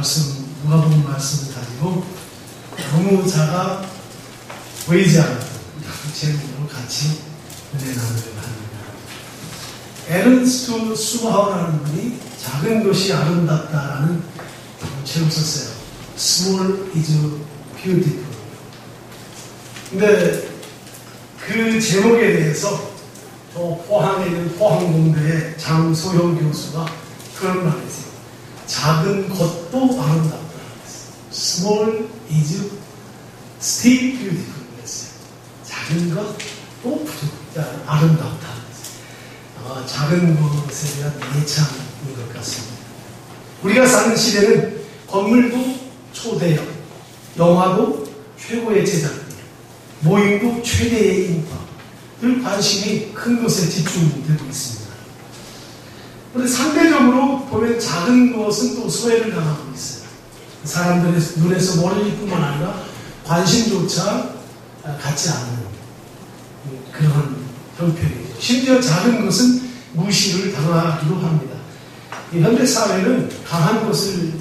말씀, 누가복음 말씀을 가지고 너무 작아 보이지 않는 제목으로 같이 은혜 나누려고 합니다. 에른스트 수하우라는 분이 작은 것이 아름답다라는 책을 썼어요. Small is beautiful. 근데 그 제목에 대해서 포항에 있는 포항공대의 장소영 교수가 그런 말을 했어요. 작은 것도 아름답다. Small is still beautiful. 작은 것도 아름답다. 작은 것에 대한 예찬인 것 같습니다. 우리가 사는 시대는 건물도 초대형, 영화도 최고의 제작비, 모임도 최대의 인파, 늘 관심이 큰 것에 집중되고 있습니다. 그런데 상대적으로 보면 작은 것은 또 소외를 당하고 있어요. 사람들의 눈에서 멀어질 뿐만 아니라 관심조차 갖지 않는 그런 형편이죠. 심지어 작은 것은 무시를 당하기도 합니다. 현대 사회는 강한 것을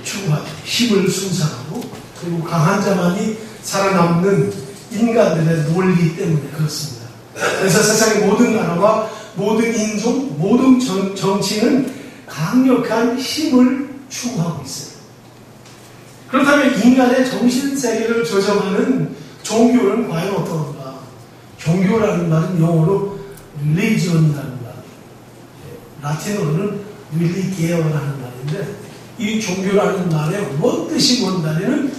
추구하죠. 힘을 숭상하고 그리고 강한 자만이 살아남는 인간들의 논리 때문에 그렇습니다. 그래서 세상의 모든 나라와 모든 인종, 모든 정치는 강력한 힘을 추구하고 있어요. 그렇다면 인간의 정신세계를 조정하는 종교는 과연 어떤가? 종교라는 말은 영어로 religion이라는 말, 라틴어로는 religio라는 말인데 이 종교라는 말의 원 뜻이 뭔다면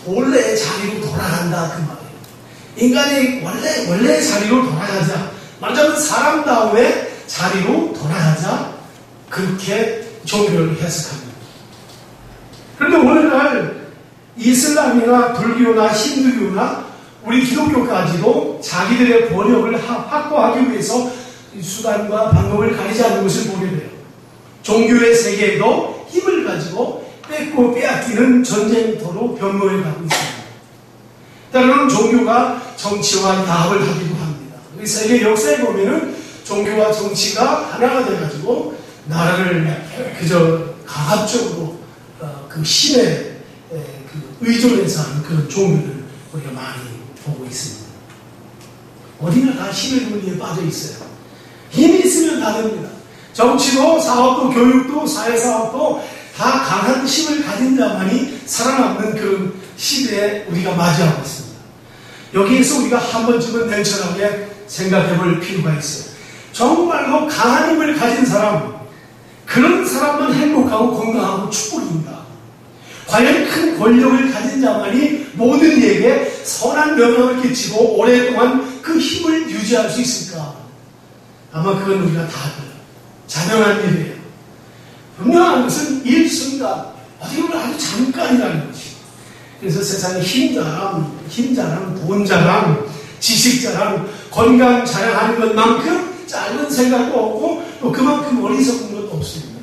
원래의 자리로 돌아간다 그 말이에요. 인간이 원래의 자리로 돌아가자. 말하자면 사람다움의 자리로 돌아가자. 그렇게 종교를 해석합니다. 그런데 오늘날 이슬람이나 불교나 힌두교나 우리 기독교까지도 자기들의 번역을 확보하기 위해서 수단과 방법을 가리지 않는 것을 보게 돼요. 종교의 세계에도 힘을 가지고 뺏고 빼앗기는 전쟁터로 변모해 가고 있습니다. 때로는 종교가 정치와 야합을 하기도 합니다. 우리 세계 역사에 보면은 종교와 정치가 하나가 돼가지고 나라를 그저 강압적으로 그 힘에 의존해서 하는 그런 종교를 우리가 많이 보고 있습니다. 어디나 다 힘의 논리에 빠져 있어요. 힘이 있으면 다 됩니다. 정치도 사업도 교육도 사회사업도 다 강한 힘을 가진 자만이 살아남는 그런 시대에 우리가 맞이하고 있습니다. 여기에서 우리가 한 번쯤은 냉철하게 생각해 볼 필요가 있어요. 정말로 강한 힘을 가진 사람, 그런 사람만 행복하고 건강하고 축복입니다. 과연 큰 권력을 가진 자만이 모든 이에게 선한 영향을 끼치고 오랫동안 그 힘을 유지할 수 있을까? 아마 그건 우리가 다 자명한 일이에요. 분명한 것은 일순간, 어떻게 보면 아주 잠깐이라는 것이. 그래서 세상에 힘자랑, 돈자랑, 지식자랑, 건강 자랑하는 것만큼 짧은 생각도 없고 또 그만큼 어리석은 것도 없습니다.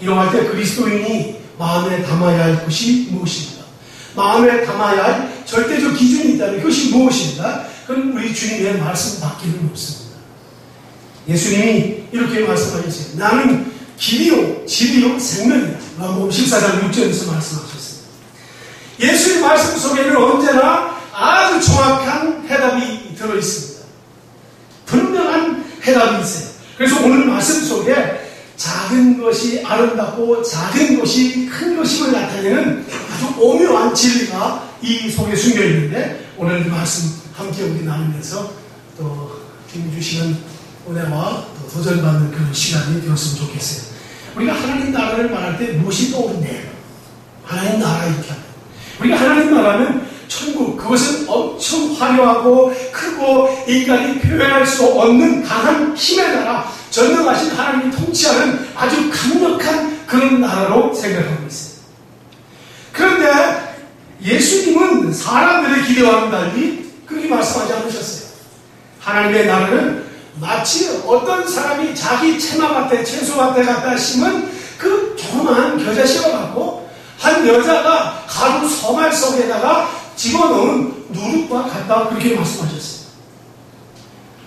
이러할 때 그리스도인이 마음에 담아야 할 것이 무엇입니까? 마음에 담아야 할 절대적 기준이 있다면 그것이 무엇입니까? 그건 우리 주님의 말씀 밖에는 없습니다. 예수님이 이렇게 말씀하셨어요. 나는 길이요, 진리요, 생명이다. 요한복음 14장 6절에서 말씀하셨습니다. 예수의 말씀 속에는 언제나 아주 정확한 해답이 들어있습니다. 분명한 해답이 있어요. 그래서 오늘 말씀 속에 작은 것이 아름답고 작은 것이 큰 것임을 나타내는 아주 오묘한 진리가 이 속에 숨겨 있는데 오늘 그 말씀 함께 우리 나누면서 또 힘 주시는 은혜와 또 도전받는 그런 시간이 되었으면 좋겠어요. 우리가 하나님 나라를 말할 때 무엇이 떠오르네요? 하나님 나라 이렇게 합니다. 우리가 하나님 나라는 천국, 그것은 엄청 화려하고 크고 인간이 표현할 수 없는 강한 힘의 나라, 전능하신 하나님이 통치하는 아주 강력한 그런 나라로 생각하고 있어요. 그런데 예수님은 사람들의 기대와는 달리 그렇게 말씀하지 않으셨어요. 하나님의 나라는 마치 어떤 사람이 자기 채마밭에 채소밭에 갖다 심은 그 조그마한 겨자씨와 같고 한 여자가 가루 서말 속에다가 집어넣은 누룩과 같다 그렇게 말씀하셨어요.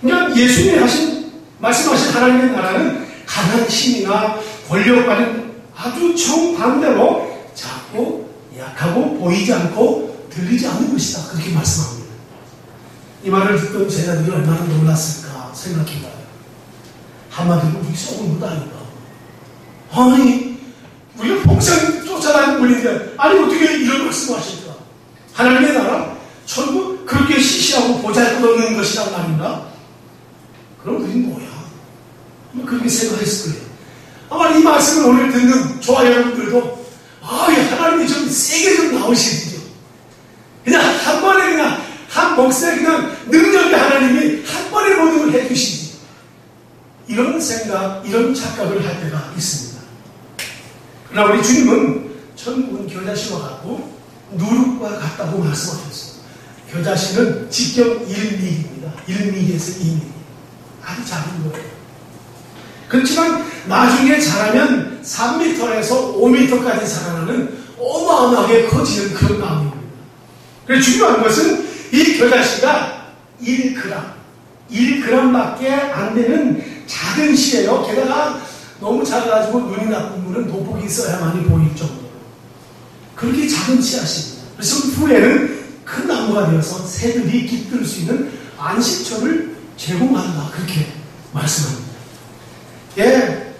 그러니까 예수님이 말씀하신 하나님의 나라는 강한 힘이나 권력 가진 아주 정반대로 작고 약하고 보이지 않고 들리지 않는 것이다. 그렇게 말씀합니다. 이 말을 듣던 제자들이 얼마나 놀랐을까 생각해봐요. 한마디로 우리 속은 것 아닌가. 아니, 우리가 평생 쫓아다니는 분인데, 아니, 어떻게 이런 말씀을 하실까? 하나님의 나라, 천국, 그렇게 시시하고 보잘것없는 것이란 말인가? 그럼 우린 뭐야? 그렇게 생각했을 거예요. 아마 이 말씀을 오늘 듣는 저와 여러분들도, 하나님이 좀 세게 좀 나오시죠. 그냥 한 번에 그냥, 한 몫에 그냥 능력의 하나님이 한 번에 모든 걸 해주시지. 이런 생각, 이런 착각을 할 때가 있습니다. 그러나 우리 주님은 천국은 겨자씨와 같고 누룩과 같다고 말씀하셨어요. 겨자씨는 직경 1mm입니다. 1mm에서 2mm. 아주 작은 거예요. 그렇지만 나중에 자라면 3m에서 5m까지 자라나는 어마어마하게 커지는 그런 나무입니다. 그래서 중요한 것은 이 겨자씨가 1g밖에 안 되는 작은 씨예요. 게다가 너무 작아가지고 눈이 나쁜 분은 돋보기 있어야만이 보일 정도로. 그렇게 작은 씨앗입니다. 그래서 후에는 큰 나무가 되어서 새들이 깃들 수 있는 안식처를 제공한다. 그렇게 말씀합니다. 예,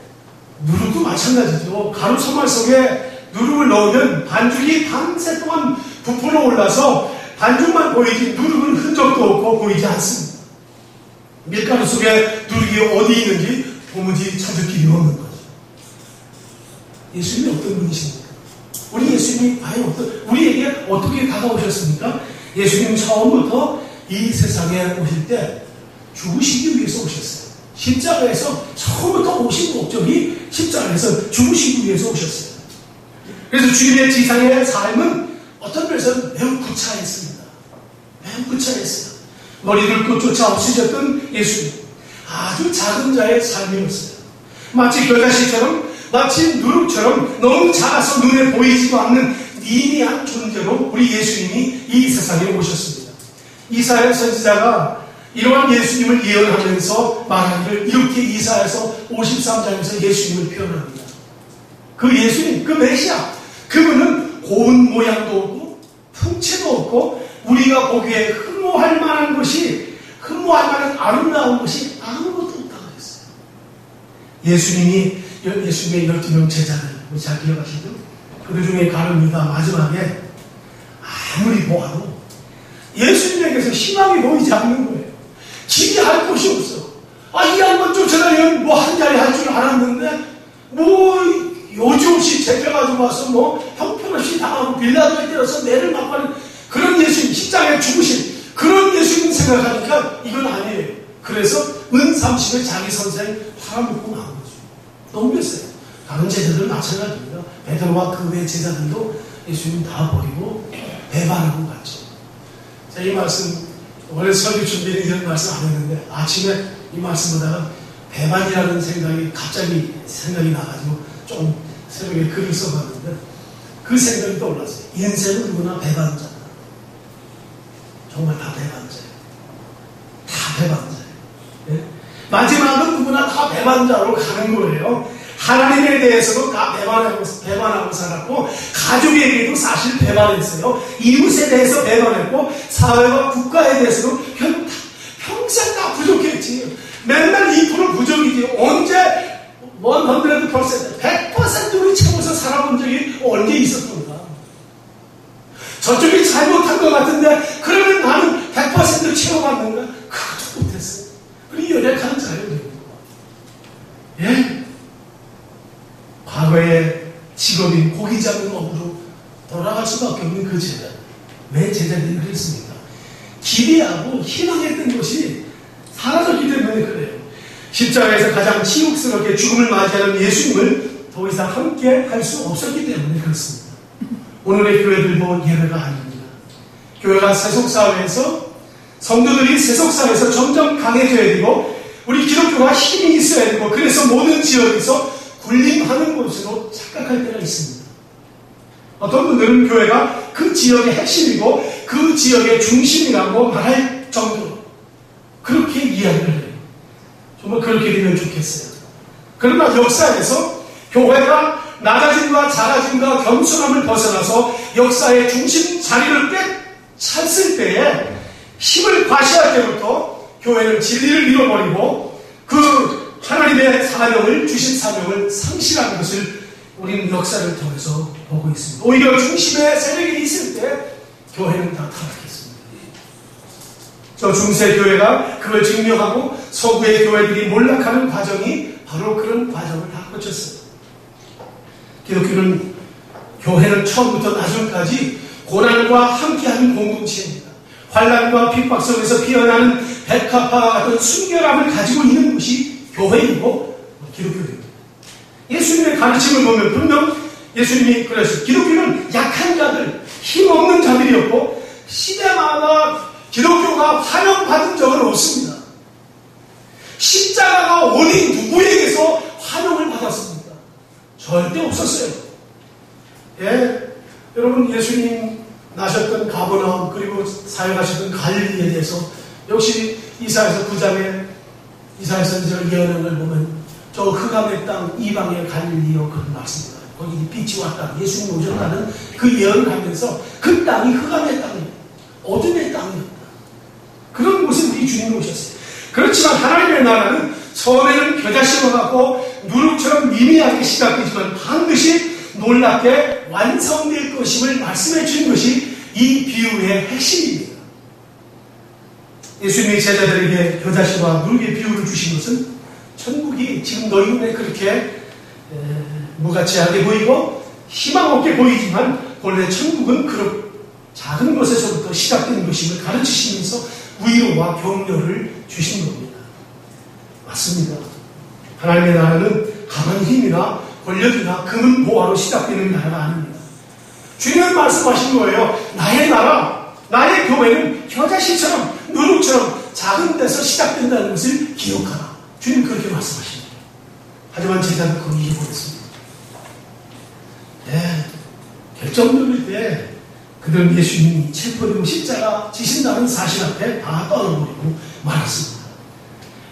누룩도 마찬가지죠. 가루 소말 속에 누룩을 넣으면 반죽이 밤새 동안 부풀어 올라서 반죽만 보이지 누룩은 흔적도 없고 보이지 않습니다. 밀가루 속에 누룩이 어디 있는지 도무지 찾을 길이 없는 거죠. 예수님이 어떤 분이십니까? 우리 예수님이 과연 우리에게 어떻게 다가오셨습니까? 예수님 처음부터 이 세상에 오실 때 죽으시기 위해서 오셨어요. 십자가에서 처음부터 오신 목적이 십자가에서 죽으시기 위해서 오셨어요. 그래서 주님의 지상의 삶은 어떤 면에서는 매우 구차했습니다. 매우 구차했어요. 머리를 쫓아 없으셨던 예수님. 아주 작은 자의 삶이었어요. 마치 겨자씨처럼, 마치 누룩처럼 너무 작아서 눈에 보이지도 않는 미미한 존재로 우리 예수님이 이 세상에 오셨습니다. 이사야 선지자가 이러한 예수님을 예언하면서 말하기를 이렇게 이사야서 53장에서 예수님을 표현합니다. 그 예수님, 그 메시아, 그분은 고운 모양도 없고 풍채도 없고 우리가 보기에 흠모할 만한 것이, 흠모할 만한 아름다운 것이 아무것도 없다고 했어요. 예수님의 12명 제자들, 우리 잘 기억하시죠? 그 중에 가룟유다 마지막에 아무리 보아도 예수님에게서 희망이 보이지 않는 거예요. 기대할 곳이 없어. 이 양반 쫓아다니면 한 자리 할 줄 알았는데, 요지없이 잡혀가지고 와서 형편없이 당하고 빌라도에 때려서 매를 맞고 하는 그런 예수님, 십자가에 죽으신 그런 예수님 생각하니까 이건 아니에요. 그래서 은30을 자기 선생 팔아먹고 나온 거죠. 넘겼어요. 다른 제자들은 마찬가지입니다. 베드로와 그 외 제자들도 예수님 다 버리고 배반하고 갔죠. 자, 이 말씀 원래 설교 준비는 이런 말씀 안 했는데 아침에 이 말씀보다가 배반이라는 생각이 갑자기 생각이 나가지고 좀 새벽에 글을 써봤는데 그 생각이 떠올랐어요. 인생은 누구나 배반자다. 정말 다 배반자예요. 다 배반자예요. 네? 마지막은 누구나 다 배반자로 가는 거예요. 하나님에 대해서도 다 배반하고 살았고, 가족에게도 사실 배반했어요. 이웃에 대해서 배반했고, 사회와 국가에 대해서도 결국 평생 다 부족했지. 맨날 2% 부족이지. 언제 100%를 채워서 살아본 적이 언제 있었던가. 저쪽이 잘못한 것 같은데 그러면 나는 100% 채워갔는가? 그것도 못했어요. 그리고 연약한 자예요. 예? 과거의 직업인 고기 잡는 업으로 돌아갈 수밖에 없는 그 제자. 왜 제자들이 그랬습니까? 기대하고 희망했던 것이 사라졌기 때문에 그래요. 십자가에서 가장 치욕스럽게 죽음을 맞이하는 예수님을 더 이상 함께 할 수 없었기 때문에 그렇습니다. 오늘의 교회들도 예외가 아닙니다. 교회가 세속사회에서, 성도들이 세속사회에서 점점 강해져야 되고 우리 기독교가 힘이 있어야 되고, 그래서 모든 지역에서 군림하는 곳으로 착각할 때가 있습니다. 어떤 분들은 교회가 그 지역의 핵심이고 그 지역의 중심이라고 말할 정도로 그렇게 이야기를 해요. 정말 그렇게 되면 좋겠어요. 그러나 역사에서 교회가 낮아짐과 작아짐과 겸손함을 벗어나서 역사의 중심 자리를 찼을 때에 힘을 과시할 때부터 교회는 진리를 잃어버리고 그 하나님의 사명을 주신 사명을 상실하는 것을 우리는 역사를 통해서 보고 있습니다. 오히려 중심의 세력이 있을 때 교회는 다 타락했습니다. 저 중세 교회가 그걸 증명하고 서구의 교회들이 몰락하는 과정이 바로 그런 과정을 다 거쳤어요. 기독교는 교회는 처음부터 나중까지 고난과 함께하는 공동체입니다. 환난과 핍박 속에서 피어나는 백합화와 같은 순결함을 가지고 있는 것이 교회이고 기독교입니다. 예수님의 가르침을 보면 분명 예수님이 그랬어요. 기독교는 약한 자들, 힘없는 자들이었고 시대마다 기독교가 환영받은 적은 없습니다. 십자가가 어디 누구에게서 환영을 받았습니까? 절대 없었어요. 예, 여러분 예수님 나셨던 가버나움 그리고 사역하셨던 갈릴리에 대해서 역시 이사야서 9장에 이사야 선지자를 예언한 걸 보면 저 흑암의 땅 이방의 갈릴리요 그런 말씀입니다. 거기 빛이 왔다. 예수님 오셨다는 그 예언을 하면서 그 땅이 흑암의 땅이었다. 어둠의 땅이었다. 그런 곳에 우리 주님이 오셨어요. 그렇지만 하나님의 나라는 처음에는 겨자씨와 같고 누룩처럼 미미하게 시작되지만 반드시 놀랍게 완성될 것임을 말씀해 주신 것이 이 비유의 핵심입니다. 예수님이 제자들에게 겨자씨와 누룩의 비유를 주신 것은 천국이 지금 너희 눈에 그렇게 무가치하게 보이고 희망 없게 보이지만 본래 천국은 그런 작은 것에서부터 시작되는 것임을 가르치시면서 위로와 격려를 주신 겁니다. 맞습니다. 하나님의 나라는 강한 힘이나 권력이나 금은 보화로 시작되는 나라가 아닙니다. 주님은 말씀하신 거예요. 나의 나라, 나의 교회는 겨자씨처럼 누룩처럼 작은 데서 시작된다는 것을 기억하라. 주님 그렇게 말씀하십니다. 하지만 제자는 그걸 잊어버렸습니다. 네, 결정적일 때 그들은 예수님이 체포되고 십자가 지신다는 사실 앞에 다 떠나버리고 말았습니다.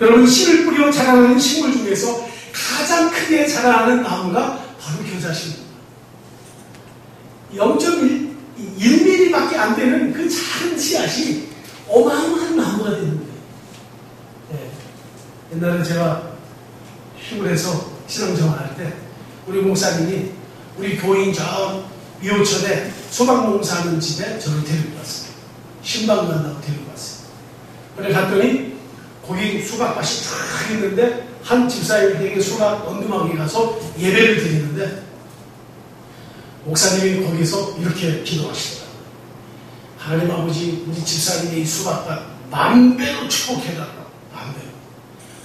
여러분 씨를 뿌려 자라나는 식물 중에서 가장 크게 자라나는 나무가 바로 겨자씨입니다. 0.1mm밖에 안 되는 그 작은 씨앗이 어마어마한 나무가 되는 거예요. 네. 옛날에 제가 시골에서 신앙생활할 때 우리 목사님이 우리 교인 저 미호천에 수박 농사하는 집에 저를 데리고 왔어요. 신방 간다고 데리고 왔어요. 그래 갔더니 거기 수박밭이 쫙 있는데 한 집사님에게 수박 언두막에 가서 예배를 드리는데 목사님이 거기서 이렇게 기도하시더라고요. 하나님 아버지 우리 집사님의 이 수박밭 만배로 축복해달라. 만배로.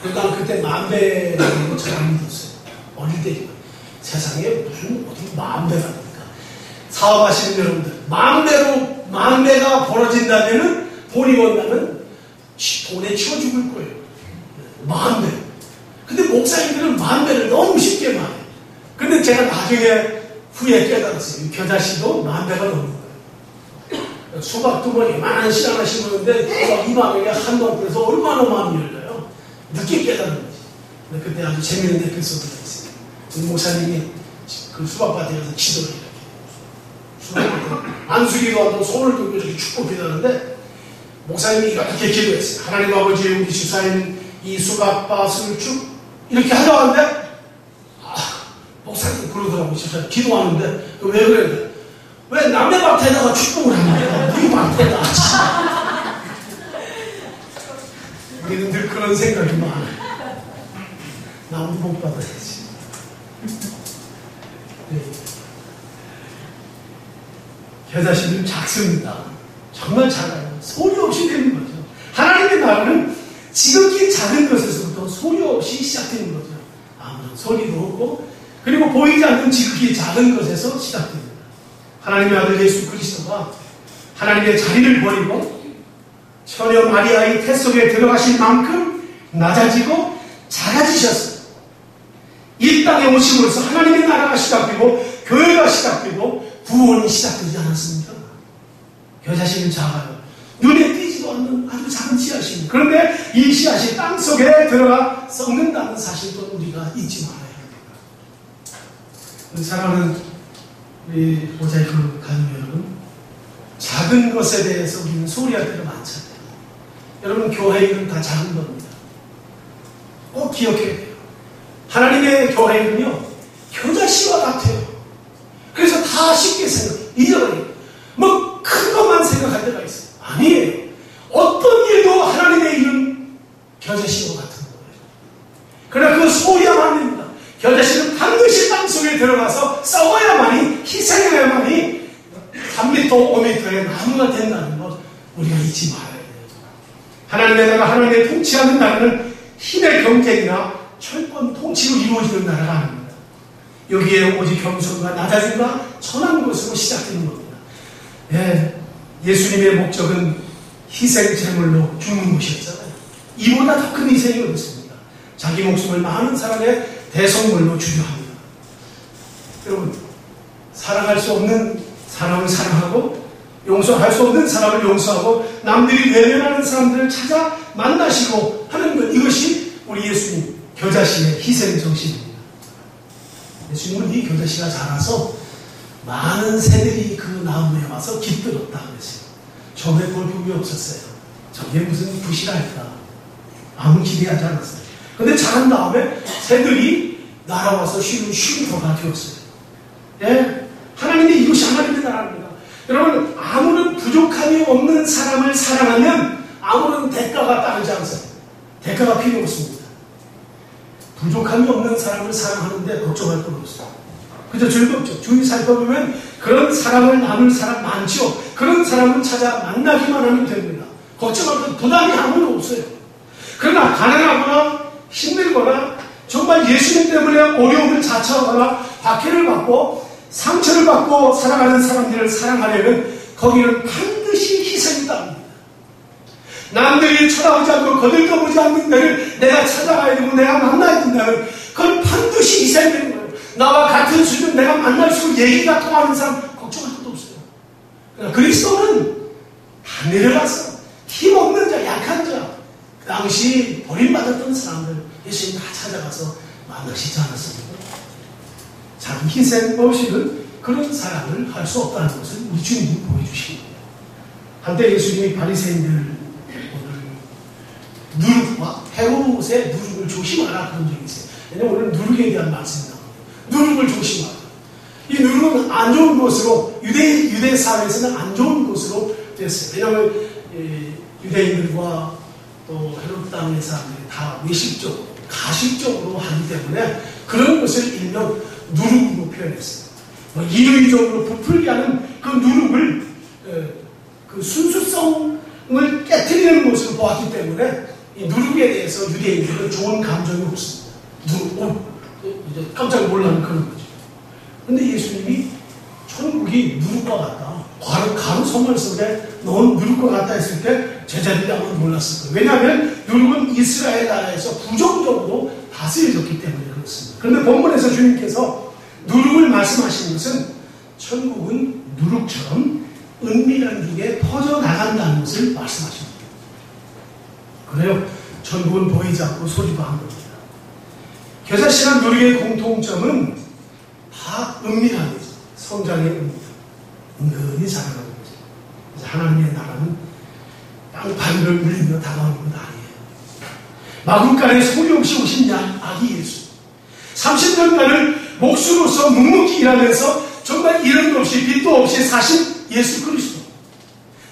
그러니까 그때 만배라는 거 잘 안 믿었어요. 어릴 때 세상에 무슨 어떻게 만배랍니까? 사업하시는 여러분들 만배가 벌어진다면은 돈이 번다면 돈에 치워 죽을 거예요. 만배. 근데 목사님들은 만배를 너무 쉽게 말해요. 근데 제가 나중에 후에 깨달았어요. 겨자씨도 만배가 넘는 거예요. 수박도 뭐 이만한 씨 하나 심었는데 수박 이만하게 한 동에서 얼마나 마음이 열려요. 늦게 깨달은 거지. 근데 그때 아주 재미있는 에피소드가 있어요. 목사님이 그 수박밭에 가서 기도를 이렇게 수박밭에 안수기도 하고 손을 들고 이렇게 축복해달는데 목사님이 이렇게 기도했어요. 하나님 아버지 우리 집사님 이 수박밭을 쭉 이렇게 하려고 하는데 목사님 그러더라고요. 집사님 기도하는데 왜 그래? 왜 남의 밭에다가 축복을 하냐? 우리 밭에다. 우리는 늘 그런 생각이 많아요. 나무 복 받아야지. 네. 겨자씨는 작습니다. 정말 작아요. 소유 없이 되는 거죠. 하나님의 나라는 지극히 작은 것에서부터 소유 없이 시작되는 거죠. 아무런 소리도 없고 그리고 보이지 않는 지극히 작은 것에서 시작됩니다. 하나님의 아들 예수 그리스도가 하나님의 자리를 버리고 처녀 마리아의 태 속에 들어가실 만큼 낮아지고 작아지셨어요. 이 땅에 오심으로써 하나님의 나라가 시작되고 교회가 시작되고 구원이 시작되지 않았습니까? 겨자씨는 작아요. 눈에 띄지도 않는 아주 작은 씨앗입니다. 그런데 이 씨앗이 땅속에 들어가 썩는다는 사실도 우리가 잊지 말아야 합니다. 사랑하는 우리 모자이크 가족 여러분, 작은 것에 대해서 우리는 소리할 때가 많잖아요. 여러분, 교회 일은 다 작은 겁니다. 꼭 기억해야 돼요. 하나님의 교회 일은요, 겨자씨와 같아요. 그래서 다 쉽게 잊어버려요. 뭐 큰 것만 생각할 때가 있어요. 아니에요. 어떤 일도 하나님의 일은 겨자씨와 같은 거예요. 그러나 그거 소리하면 안 됩니다. 겨자씨는 반드시 땅속에 들어가서 썩어야만이, 희생해야만이 3m, 5m의 나무가 된다는 것 우리가 잊지 말아야 돼요. 하나님의 나라, 하나님의 통치하는 나라는 힘의 경쟁이나 철권 통치로 이루어지는 나라가 아닙니다. 여기에 오직 겸손과 낮아짐과 천한 것으로 시작되는 겁니다. 예, 예수님의 목적은 희생 제물로 죽는 것이었잖아요. 이보다 더 큰 희생이 어디 있습니까? 자기 목숨을 많은 사람의 대성물로 주려 합니다. 여러분, 사랑할 수 없는 사람을 사랑하고 용서할 수 없는 사람을 용서하고 남들이 외면하는 사람들을 찾아 만나시고 하는 것, 이것이 우리 예수님 겨자씨의 희생 정신입니다. 예수님은 이 겨자씨가 자라서 많은 새들이 그 나무에 와서 깃들었다 그랬어요. 처음에 볼품이 없었어요. 저게 무슨 붓이랄까, 아무 기대하지 않았어요. 근데 자란 다음에 새들이 날아와서 쉼터가 되었어요. 예? 하나님의, 이것이 하나님의 나라입니다. 여러분, 아무런 부족함이 없는 사람을 사랑하면 아무런 대가가 따르지 않습니다. 대가가 필요 없습니다. 부족함이 없는 사람을 사랑하는데 걱정할 건 없어요. 그저 즐겁죠. 주위 살펴보면 그런 사랑을 나눌 사람 많죠. 그런 사람을 찾아 만나기만 하면 됩니다. 걱정할 건 부담이 아무도 없어요. 그러나 가난하거나 힘들거나 정말 예수님 때문에 어려움을 자처하거나 박해를 받고 상처를 받고 살아가는 사람들을 사랑하려면 거기는 반드시 희생이 따릅니다. 남들이 쳐다보지 않고 거들떠보지 않는 데를 내가 찾아가야 되고 내가 만나야 된다면 그건 반드시 희생되는 거예요. 나와 같은 수준 내가 만날수록 얘기가 통하는 사람 걱정할 것도 없어요. 그러나 그리스도는 다 내려가서 힘없는 자, 약한 자, 그 당시 버림받았던 사람들 예수님 다 찾아가서 만나시지 않았습니까? 작은 희생 없이는 그런 사랑을 할 수 없다는 것을 우리 주님이 보여주신 거예요. 한때 예수님이 바리새인들 누룩과 헤롯의 누룩을 조심하라 그런 적이 있어요. 왜냐하면 오늘 누룩에 대한 말씀입니다. 누룩을 조심하라. 이 누룩은 안 좋은 것으로 유대 사회에서는 안 좋은 것으로 됐어요. 왜냐하면 유대인들과 또 헤롯 땅의 사람들이 다 외식적으로 가식적으로 하기 때문에 그런 것을 일명 누룩으로 표현했어요. 인위적으로 부풀게 하는 그 누룩을 그 순수성을 깨트리는 것으로 보았기 때문에 이 누룩에 대해서 유대인들은 좋은 감정이 없습니다. 이제 깜짝 놀라는 그런 거죠. 근데 예수님이 천국이 누룩과 같다, 가루 선물 속에 넣은 누룩과 같다 했을 때 제자들이 아마 놀랐을 거예요. 왜냐하면 누룩은 이스라엘 나라에서 부정적으로 다스려졌기 때문에 그렇습니다. 그런데 본문에서 주님께서 누룩을 말씀하시는 것은 천국은 누룩처럼 은밀한 길에 퍼져나간다는 것을 말씀하십니다. 그래요. 천국은 보이지 않고 소리도 안 겁니다. 겨자씨랑 누룩의 공통점은 다 은밀한 거죠. 성장의 은근히 자라는 거죠. 그래서 하나님의 나라는 땅바위를 물리며 다가오는 건 아니에요. 마구간에 소리 없이 오신 아기 예수, 30년간을 목수로서 묵묵히 일하면서 정말 이름도 없이 빛도 없이 사신 예수 그리스도,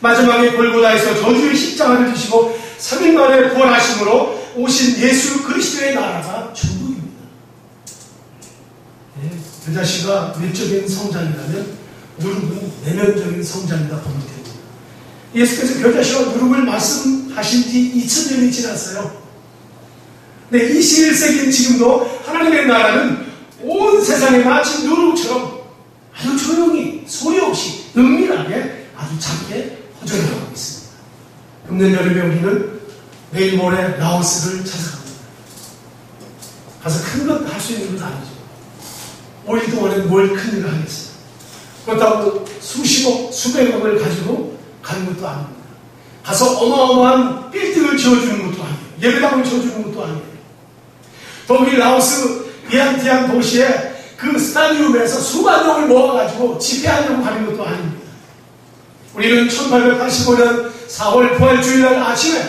마지막에 골고다에서 저주의 십자가를 지시고 3일 만에 부활하심으로 오신 예수 그리스도의 나라가 천국입니다. 겨자씨가 외적인 성장이라면 누룩은 내면적인 성장이다 보면 됩니다. 예수께서 겨자씨와 누룩을 말씀하신 지 2000년이 지났어요. 네, 21세기인 지금도 하나님의 나라는 온 세상에 마치 누룩처럼 아주 조용히 소리 없이 은밀하게 아주 작게 퍼져나가고 있습니다. 금년 여름에 우리는 내일 모레 라오스를 찾아갑니다. 가서 큰 것 할 수 있는 건 아니죠. 5일 동안에 뭘 큰일을 하겠어요. 그렇다고 수십억, 수백억을 가지고 가는 것도 아닙니다. 가서 어마어마한 빌딩을 지어주는 것도 아니에요. 예배당을 지어주는 것도 아니에요. 독일 라오스 비앙티안 도시에 그 스타디움에서 수만 명을 모아가지고 집회하려고 하는 것도 아닙니다. 우리는 1885년 4월 부활주일날 아침에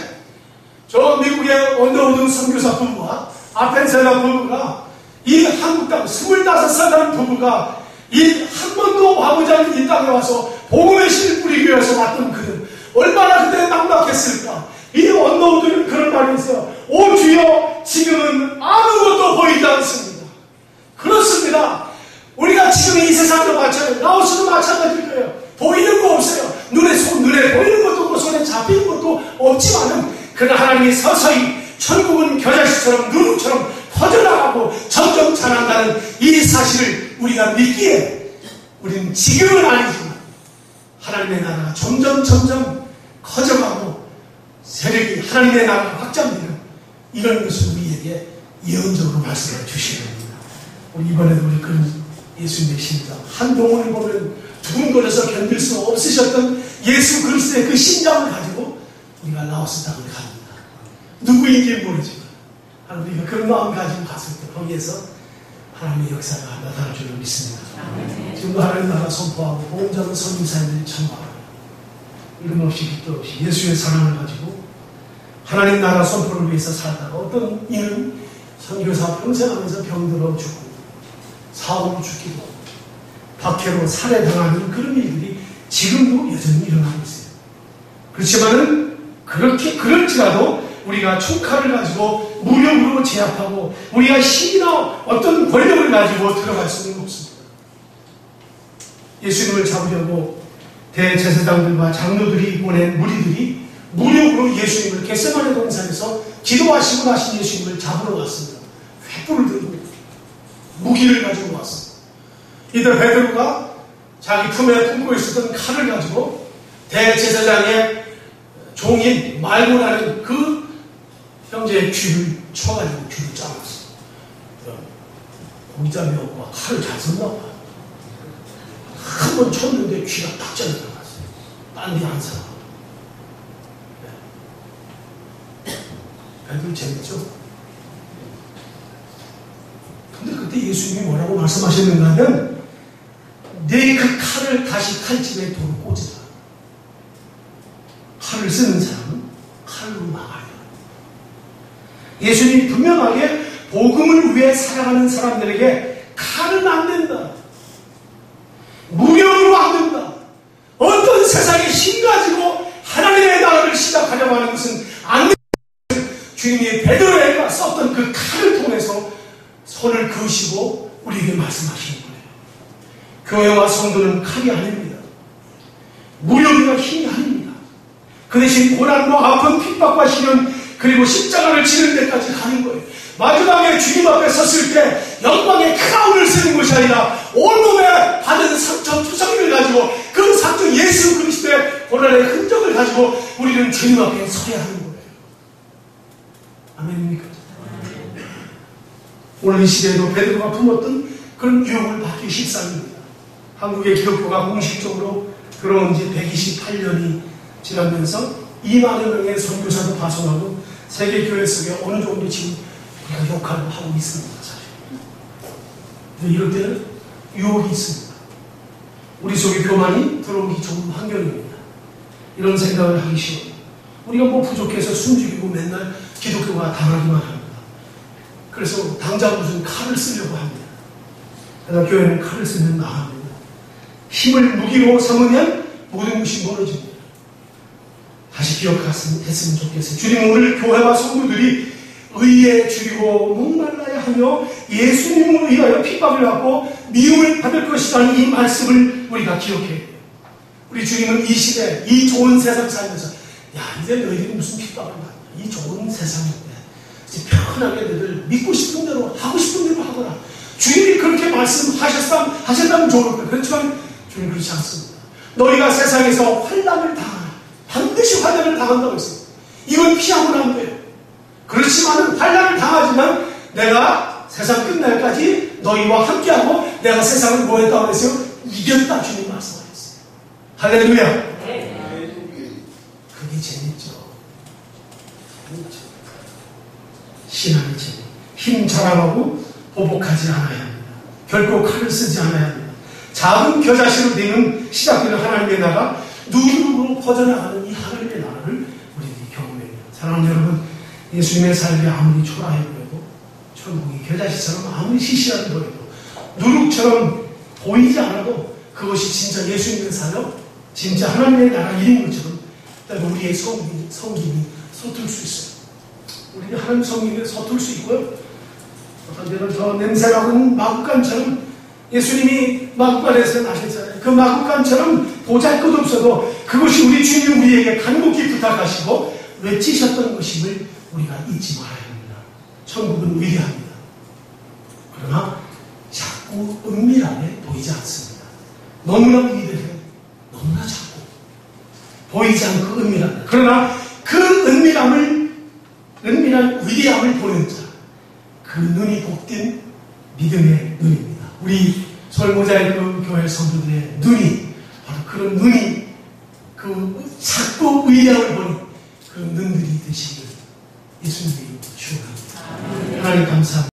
저 미국의 언더우드 선교사 부부와 아펜셀라 부부가 이 한국 땅 25살 부부가 이 한 번도 와보지 않은 이 땅에 와서 복음의 씨를 뿌리기 위해서 왔던 그들 얼마나 그때 낙낙했을까. 이 언더우드는 그런 말이 있어요. 오 주여 지금은 아무것도 보이지 않습니다. 그렇습니다. 우리가 지금 이 세상도 마찬가지예요. 라오스도 마찬가지일 거예요. 보이는 거 없어요. 눈에 보이는 것도 없고 손에 잡히는 것도 없지만은 그러나 하나님이 서서히 천국은 겨자씨처럼 누룩처럼 퍼져나가고 점점 자란다는 이 사실을 우리가 믿기에 우리는 지금은 아니지만 하나님의 나라가 점점 커져가고 세력이 하나님의 나라가 확장되는 이런 것을 우리에게 예언적으로 말씀해 주시는 겁니다. 우리 이번에도 우리 그런 예수님의 심장 한동훈을 보면 두근거려서 견딜 수 없으셨던 예수 그리스도의 그 심장을 가지고 우리가 라오스 땅을 갑니다. 누구인지 모르지만 우리가 그런 마음 가지고 갔을 때 거기에서 하나님의 역사가 나타날 줄로 믿습니다. 지금도 하나님 나라 선포하고 보험자는 선교사님들이 참가하고 이름 없이 빚도 없이 예수의 사랑을 가지고 하나님 나라 선포를 위해서 살다가 어떤 이는 선교사 평생 하면서 병들어 죽고 사고로 죽기도 하고 박해로 살해당하는 그런 일들이 지금도 여전히 일어나고 있어요. 그렇지만은 그럴지라도 우리가 총칼을 가지고 무력으로 제압하고 우리가 힘이나 어떤 권력을 가지고 들어갈 수는 없습니다. 예수님을 잡으려고 대제사장들과 장로들이 보낸 무리들이 무력으로 예수님을 겟세마네 동산에서 기도하시고 나신 예수님을 잡으러 왔습니다. 횃불을 들고 무기를 가지고 왔습니다. 이들 베드로가 자기 품에 품고 있었던 칼을 가지고 대제사장의 종인 말고라는 그 형제의 귀를 쳐가지고 귀를 잘랐어. 고기잡이 없고 칼을 잘 썼나 봐. 한 번 쳤는데 귀가 딱 잘려 들어갔어요. 딴 데 안 살아. 애들 재밌죠? 근데 그때 예수님이 뭐라고 말씀하셨는가 하면 내 그 칼을 다시 칼집에 도로 꽂으라. 칼을 쓰는 사람은 칼로 막아야 돼. 예수님이 분명하게 복음을 위해 살아가는 사람들에게 칼은 안 된다. 무력으로 안 된다. 어떤 세상에 힘 가지고 하나님의 나라를 시작하려고 하는 것은 안 된다. 주님이 베드로에게 썼던 그 칼을 통해서 손을 그으시고 우리에게 말씀하시는 거예요. 교회와 성도는 칼이 아닙니다. 무력이나 힘이 아닙니다. 그 대신 고난과 아픈 핍박과 시련 그리고 십자가를 지는 데까지 가는 거예요. 마지막에 주님 앞에 섰을 때 영광의 크라운을 쓰는 것이 아니라 온몸에 받은 상처 투성이를 가지고 그 상처 예수 그리스도의 고난의 흔적을 가지고 우리는 주님 앞에 서야 하는 거예요. 아멘입니까? 오늘 이 시대에도 베드로가 품었던 그런 유혹을 받기 십상입니다. 한국의 기독교가 공식적으로 들어온 지 128년이 지나면서 2만여 명의 선교사도 파송하고 세계 교회 속에 어느 정도 지금 우리가 역할을 하고 있습니다. 사실. 근데 이럴 때는 유혹이 있습니다. 우리 속에 교만이 들어오기 좋은 환경입니다. 이런 생각을 하기 쉬워요. 우리가 뭐 부족해서 숨죽이고 맨날 기독교가 당하기만 합니다. 그래서 당장 무슨 칼을 쓰려고 합니다. 그러나 교회는 칼을 쓰면 나합니다. 힘을 무기로 삼으면 모든 것이 멀어집니다. 다시 기억했으면 좋겠어요. 주님 오늘 교회와 성도들이 의에 줄이고 목말라야 하며 예수님을 위하여 핍박을 받고 미움을 받을 것이라는 이 말씀을 우리가 기억해야 돼요. 우리 주님은 이 시대, 이 좋은 세상 살면서 야 이제 너희들이 무슨 핍박을 받냐. 이 좋은 세상인데 이제 편하게 너희들 믿고 싶은 대로 하고 싶은 대로 하거라. 주님이 그렇게 말씀하셨다면 좋을 거예요. 그렇지만 주님 그렇지 않습니다. 너희가 세상에서 환난을 당하라. 반드시 환난을 당한다고 했어요. 이건 피하고는 안 돼요. 그렇지만 환난을 당하지만 내가 세상 끝날까지 너희와 함께하고 내가 세상을 뭐 했다고 했어요? 이겼다 주님 말씀하셨어요. 할렐루야. 그게 재밌죠. 신앙의 재미. 힘 자랑하고 보복하지 않아야 합니다. 결코 칼을 쓰지 않아야 합니다. 작은 겨자씨로 되는 시작되는 하나님의 나라, 누룩으로 퍼져나가는 이 하나님의 나라를 우리들이 경험해야 합니다. 사랑하는 여러분, 예수님의 삶이 아무리 초라해 보여도, 천국이 겨자씨처럼 아무리 시시하게 보여도, 누룩처럼 보이지 않아도 그것이 진짜 예수님의 사역, 진짜 하나님의 나라 일인 것처럼 우리의 성김이 서툴 수 있어요. 우리가 하나님 성김에 서툴 수 있고요. 어떤 때는 저 냄새나는 마구간처럼 예수님이 마구간에서 나셨잖아요. 그 마구간처럼 보잘것없어도 그것이 우리 주님 우리에게 간곡히 부탁하시고 외치셨던 것임을 우리가 잊지 말아야 합니다. 천국은 위대합니다. 그러나 자꾸 은밀하게 보이지 않습니다. 너무나 위대해, 너무나 작고 보이지 않고 은밀합니다. 그러나 그 은밀한 위대함을 보는 자, 그 눈이 복된 믿음의 눈입니다. 우리 서울모자이크 교회 성도들의 눈이 바로 그런 눈이 그 작고 위대함을 보는 그런 눈들이 되시길 예수님의 이름으로 축원합니다. 하나님 감사합니다.